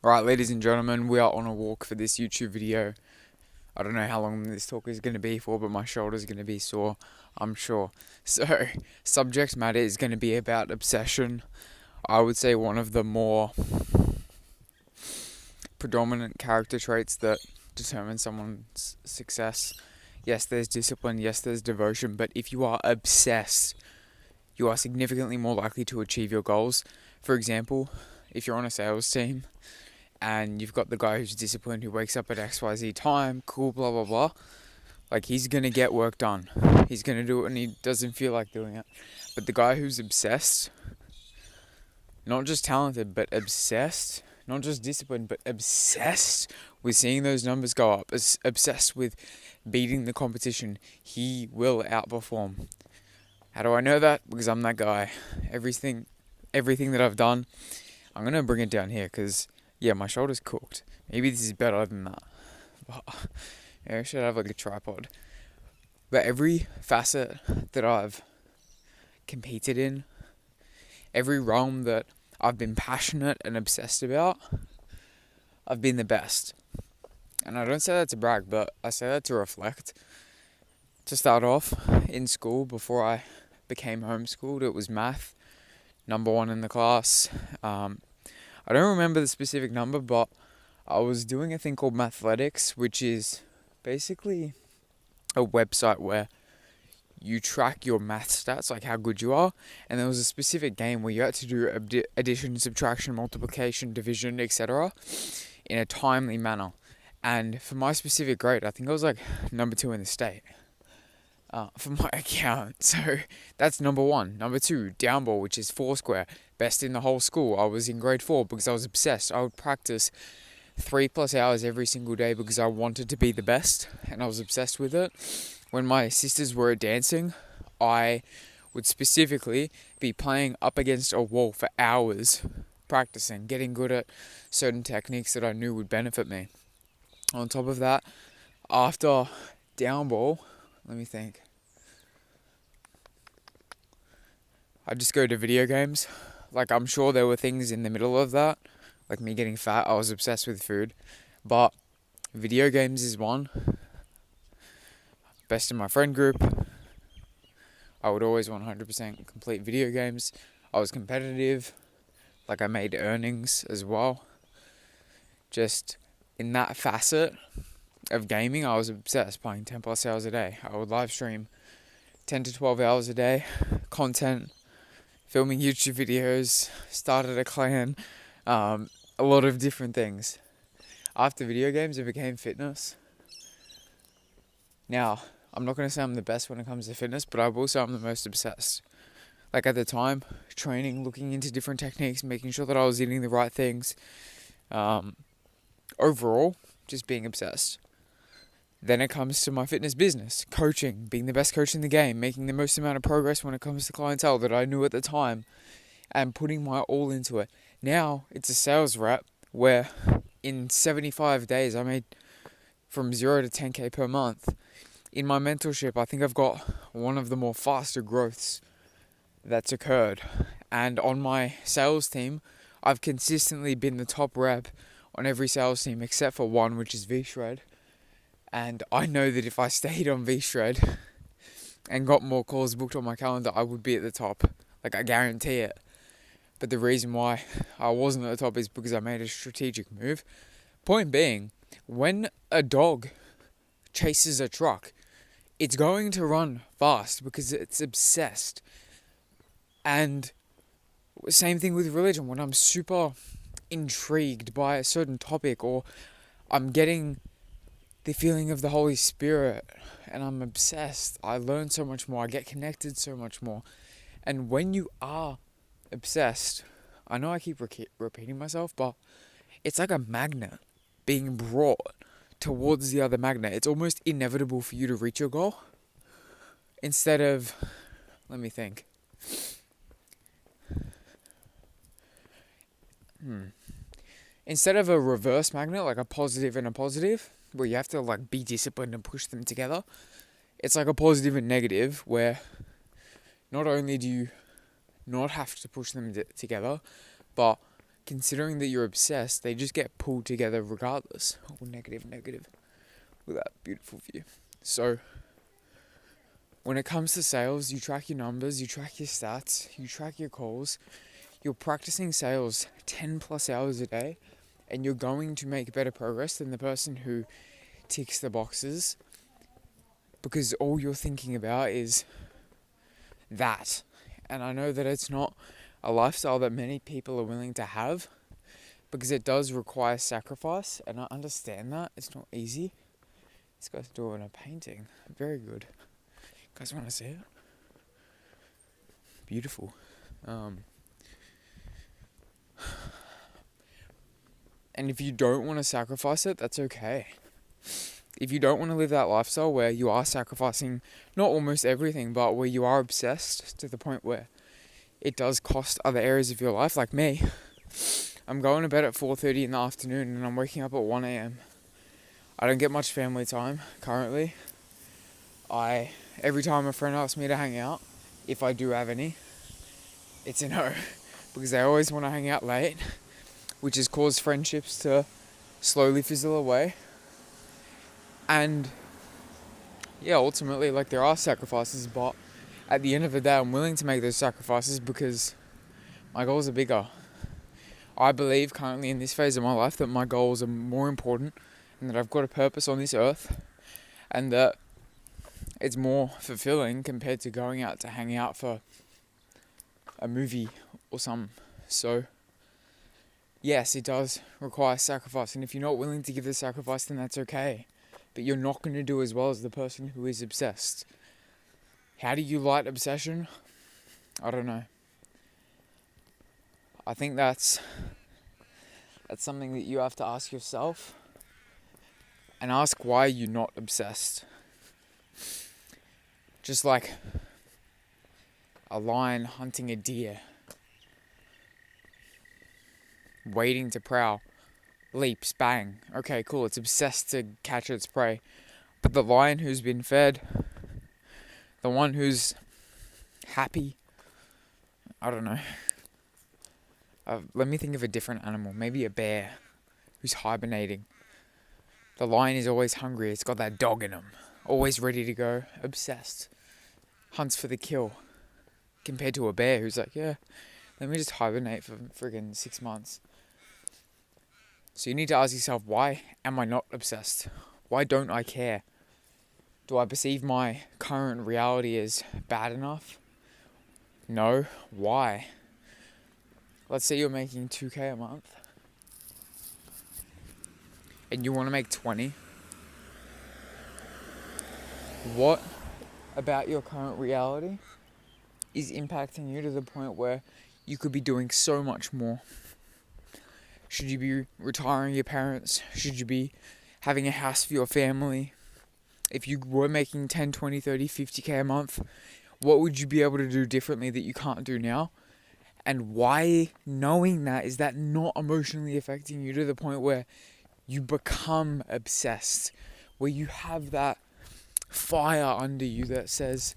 Alright, ladies and gentlemen, we are on a walk for this YouTube video. I don't know how long this talk is going to be for, but my shoulder's going to be sore, I'm sure. So, subject matter is going to be about obsession. I would say one of the more predominant character traits that determine someone's success. Yes, there's discipline, yes, there's devotion, but if you are obsessed, you are significantly more likely to achieve your goals. For example, if you're on a sales team, and you've got the guy who's disciplined, who wakes up at XYZ time, cool, blah, blah, blah. Like, he's going to get work done. He's going to do it when he doesn't feel like doing it. But the guy who's obsessed, not just talented, but obsessed, not just disciplined, but obsessed with seeing those numbers go up, obsessed with beating the competition, he will outperform. How do I know that? Because I'm that guy. Everything that I've done, I'm going to bring it down here because yeah, my shoulder's cooked. Maybe this is better than that. But yeah, I should have like a tripod. But every facet that I've competed in, every realm that I've been passionate and obsessed about, I've been the best. And I don't say that to brag, but I say that to reflect. To start off, in school, before I became homeschooled, it was math. Number one in the class. I don't remember the specific number, but I was doing a thing called Mathletics, which is basically a website where you track your math stats, like how good you are, and there was a specific game where you had to do addition, subtraction, multiplication, division, etc. in a timely manner. And for my specific grade, I think I was like number 2 in the state for my account. So that's number 1. Number 2, downball, which is Foursquare. Best in the whole school. I was in grade 4 because I was obsessed. I would practice 3+ hours every single day because I wanted to be the best and I was obsessed with it. When my sisters were dancing, I would specifically be playing up against a wall for hours, practicing, getting good at certain techniques that I knew would benefit me. On top of that, after downball, let me think. I'd just go to video games. Like, I'm sure there were things in the middle of that, like me getting fat. I was obsessed with food, but video games is one. Best in my friend group. I would always 100% complete video games. I was competitive. Like, I made earnings as well. Just in that facet of gaming, I was obsessed, playing 10+ hours a day. I would live stream 10 to 12 hours a day, content, filming YouTube videos, started a clan, a lot of different things. After video games, it became fitness. Now, I'm not going to say I'm the best when it comes to fitness, but I will say I'm the most obsessed. Like, at the time, training, looking into different techniques, making sure that I was eating the right things. Overall, just being obsessed. Then it comes to my fitness business, coaching, being the best coach in the game, making the most amount of progress when it comes to clientele that I knew at the time, and putting my all into it. Now, it's a sales rep where in 75 days I made from 0 to 10K per month. In my mentorship, I think I've got one of the more faster growths that's occurred. And on my sales team, I've consistently been the top rep on every sales team except for one, which is V-Shred. And I know that if I stayed on V-Shred and got more calls booked on my calendar, I would be at the top. Like, I guarantee it. But the reason why I wasn't at the top is because I made a strategic move. Point being, when a dog chases a truck, it's going to run fast because it's obsessed. And same thing with religion. When I'm super intrigued by a certain topic, or I'm getting the feeling of the Holy Spirit and I'm obsessed, I learn so much more, I get connected so much more. And when you are obsessed, I know I keep repeating myself, but it's like a magnet being brought towards the other magnet. It's almost inevitable for you to reach your goal. Instead of, let me think. Instead of a reverse magnet, like a positive and a positive, where you have to like be disciplined and push them together, it's like a positive and negative where not only do you not have to push them together, but considering that you're obsessed, they just get pulled together regardless. Oh, negative. Look at that beautiful view. So, when it comes to sales, you track your numbers, you track your stats, you track your calls. You're practicing sales 10 plus hours a day, and you're going to make better progress than the person who ticks the boxes, because all you're thinking about is that. And I know that it's not a lifestyle that many people are willing to have, because it does require sacrifice, and I understand that. It's not easy. This guy's doing a painting. Very good. You guys want to see it? Beautiful. And if you don't want to sacrifice it, that's okay. If you don't want to live that lifestyle where you are sacrificing not almost everything, but where you are obsessed to the point where it does cost other areas of your life, like me. I'm going to bed at 4:30 in the afternoon and I'm waking up at 1 a.m. I don't get much family time currently. Every time a friend asks me to hang out, if I do have any, it's a no. Because they always want to hang out late, which has caused friendships to slowly fizzle away. And yeah, ultimately, like, there are sacrifices, but at the end of the day, I'm willing to make those sacrifices because my goals are bigger. I believe currently in this phase of my life that my goals are more important and that I've got a purpose on this earth and that it's more fulfilling compared to going out to hang out for a movie or something. So yes, it does require sacrifice, and if you're not willing to give the sacrifice, then that's okay. But you're not going to do as well as the person who is obsessed. How do you light obsession? I don't know. I think that's something that you have to ask yourself, and ask why you're not obsessed. Just like a lion hunting a deer, waiting to prowl, leaps, bang. Okay, cool, it's obsessed to catch its prey. But the lion who's been fed, the one who's happy, I don't know. Let me think of a different animal. Maybe a bear who's hibernating. The lion is always hungry. It's got that dog in him. Always ready to go. Obsessed. Hunts for the kill. Compared to a bear who's like, yeah, let me just hibernate for friggin' 6 months. So you need to ask yourself, why am I not obsessed? Why don't I care? Do I perceive my current reality as bad enough? No. Why? Let's say you're making 2K a month and you want to make 20. What about your current reality is impacting you to the point where you could be doing so much more? Should you be retiring your parents? Should you be having a house for your family? If you were making 10, 20, 30, 50K a month, what would you be able to do differently that you can't do now? And why, knowing that, is that not emotionally affecting you to the point where you become obsessed? Where you have that fire under you that says,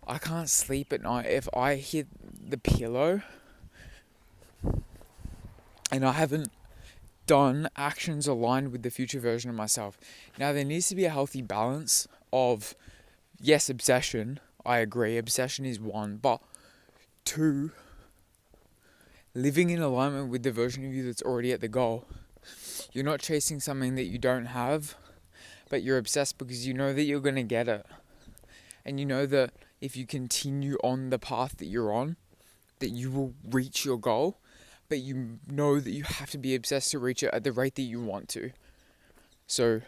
I can't sleep at night if I hit the pillow and I haven't done actions aligned with the future version of myself. Now, there needs to be a healthy balance of, yes, obsession. I agree, obsession is one, but two, living in alignment with the version of you that's already at the goal. You're not chasing something that you don't have, but you're obsessed because you know that you're going to get it. And you know that if you continue on the path that you're on, that you will reach your goal, but you know that you have to be obsessed to reach it at the rate that you want to. So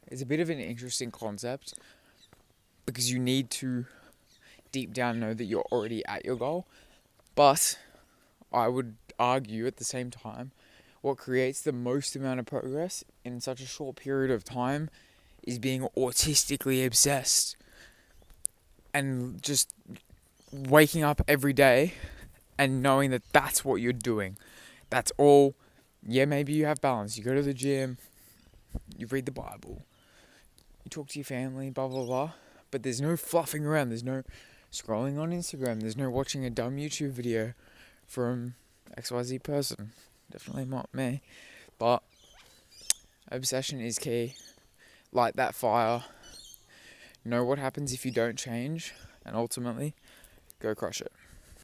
it's a bit of an interesting concept because you need to deep down know that you're already at your goal. But I would argue at the same time, what creates the most amount of progress in such a short period of time is being autistically obsessed. And just waking up every day and knowing that that's what you're doing. That's all. Yeah, maybe you have balance. You go to the gym, you read the Bible, you talk to your family, blah, blah, blah. But there's no fluffing around. There's no scrolling on Instagram. There's no watching a dumb YouTube video from XYZ person. Definitely not me. But obsession is key. Light that fire. Know what happens if you don't change. And ultimately, go crush it.